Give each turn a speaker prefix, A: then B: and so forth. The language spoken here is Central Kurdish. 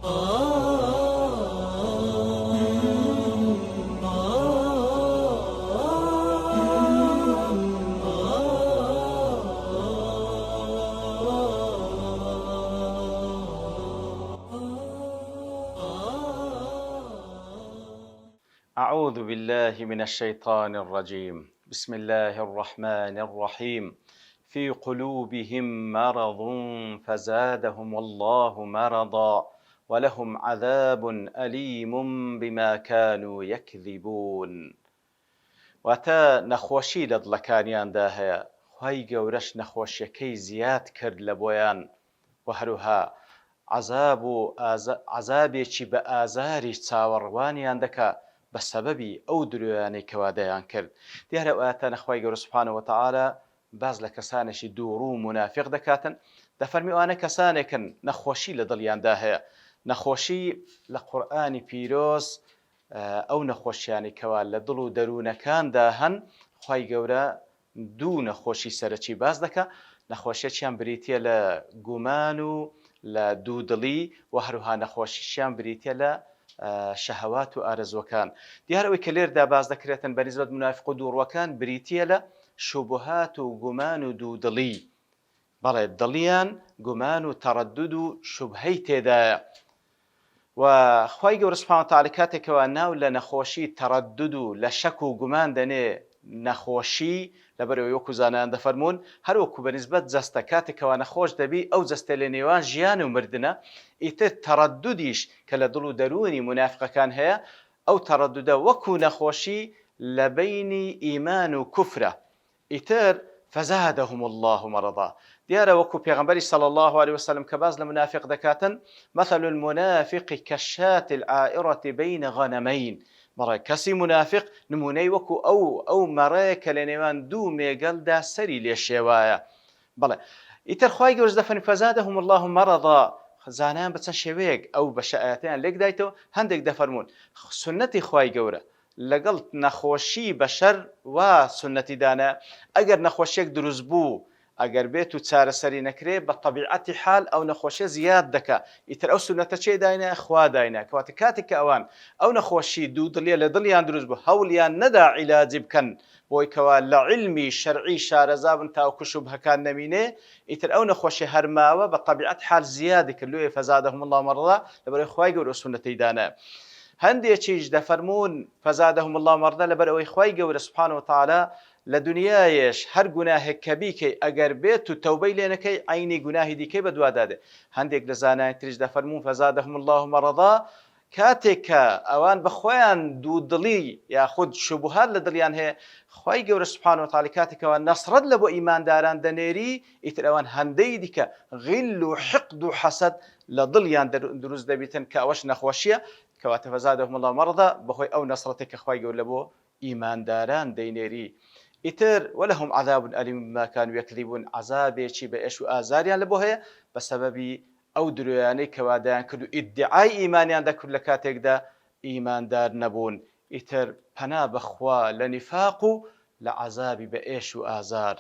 A: أعوذ بالله من الشيطان الرجيم. بسم الله الرحمن الرحيم. في قلوبهم مرض فزادهم الله مرضا ولهم عذاب أليم بما كانوا يكذبون. واتا نخوشي لدلكانيان داهيا خوای گەورەش نەخۆشیەکەی زیاد کرد لە بۆیان و هەروها عەزابێکی بە ئازاری چاوەڕوانیان دەکا بە سەبەبی ئەو درۆیانەی کەوادەیان کرد. دیارە ئاەتانە خوای گەورە سوبحانەهو وتەعالا باز لە کەسانێکی دووڕوو منافق دەکاتن، دەفەرمی ئەوانە کەسانێکن نەخۆشی لە دڵیاندا هەیە. نەخۆشی لە قورئانی پیرۆز ئەو نەخۆشیانی کەوا لە دڵ و دەروونەکاندا هەن، خوای گەورە دوو نەخۆشی سەرەکی باز دەکا. نەخۆشیەکیان بریتیە لە گومان و لە دوودڵی و هەروها نەخۆشیشیان بریتیە لە شەهەوات و ئارەزوەکان. دیارەوەی کە لێردا باز دەکرێتن بەنسبەت منافق و دووڕوەکان بریتیە لە شوبهات و گومان و دوودڵی. بەڵێ دڵیان گومان و تەڕەدود و شوبهەی تێدایە. و خوای گەورە سوبحانەهو وتەعالا کاتێکەوە ناو لە نەخۆشی تەڕەدود و لە شەک و گومان دەنێ نەخۆشی، لەبەرەوەی وەکو زانایان دەفەرمون هەروەکو بەنسبەت جەستە کاتێکەوە نەخۆش دەبی ئەو جەستە لە نێوان ژیان و مردنە، ئیتر تەڕەدودیش کە لە دڵ و دەروونی منافقەکان هەیە، ئەو تەڕەدودە وەکو نەخۆشی لە بەینی ئیمان و کوفرە، ئیتر فەزادەهم الله مەرەضا. دیارە وەکو پێغەمبەری صلی الله عليه وسلم کە باز لە منافق دەکاتن، مثل المنافق كالشاة العائرة بين غنمين. بەڵێ کەسی منافق نمونەی وەکو ئەو مەڕەیە کە لە نێوان دوو مێگەڵدا سەری لێ شێوایە. بەڵێ ئیتر خوای گەورە دەفەرمێ فەزادەهم الله مەرەضا. زانایان بە چەند شێوەیەک ئەو بەشە ئاەتەیان لێک دایتەوە، هەندێک دەفەرمون سنەتی خوای گەورە لەگەڵ نەخۆشی بەشەر وا سنەتی دانە، ئەگەر نەخۆشیێک دروست بوو ئەگەر بێت و چارەسەری نەکرێ بە طەبیعەتی حال ئەو نەخۆشیە زیاد دەکا. ئیتر ئەو سنەتە چێ داینە؟ خوا داینە. کەواتە کاتێک کە ئەوان ئەو نەخۆشی دوودڵیە لە دڵیان دروست بوو، هەوڵیان نەدا عیلاجی بکەن بۆی کەوا لە علمی شەرعی شارەزا بن تاوەکو شوبهەکان نەمینێ، ئیتر ئەو نەخۆشی هەرماوە بە طەبیعەت حال زیادی کرد. لێ فەزادەهم الله مەرەضا لەبەرەوەی خوای گەورە سنەتەی دانە. هەندێکیش دەفەرمون فەزادەهم الله مەرەضا لەبەرەوەی خوای گەورە سوبحانەهو وتەعالا لە دنیایش هەر گوناهێک کە بیکەی ئەگەر بێت و تەوبەی لێ نەکەی عەینی گوناهی دیکەی بەدوادادێ. هەندێک لە زانایان تریش دەفەرمون فەزادەهم الله مەرەضا کاتێک کە ئەوان بەخۆیان دوودڵی یاخود شوبهات لە دڵیان هەیە، خوای گەورە سوبحانەهو وتەعالا کاتێکەوە نەسرەت لە بۆ ئیمانداران دەنێری، ئیتر ئەوان هەندەی دیکە غیل و حقد و حەسەد لە دڵیان دروست دەبیتن کە ئەوەش نەخۆشیە. کەواتە فەزادەهم الله مەرەضا بەهۆی ئەو نەسرەتێک کە خوای گەورە لە بۆ ئیمانداران دەینێری. ئیتر وەلەهم عەذاب ئەلیم بما كانوا یەکذیبون. عەزابێکی بە ئێش و ئازاریان لە بۆ هەیە بە سەبەبی ئەو درۆیانەی کەوادایان کرد و ئیدعای ئیمانیان دەکرد لە کاتێکدا ئیماندار نەبوون. ئیتر پەنا بەخوا لە نیفاق و لە عەزابی بە ئێش و ئازار.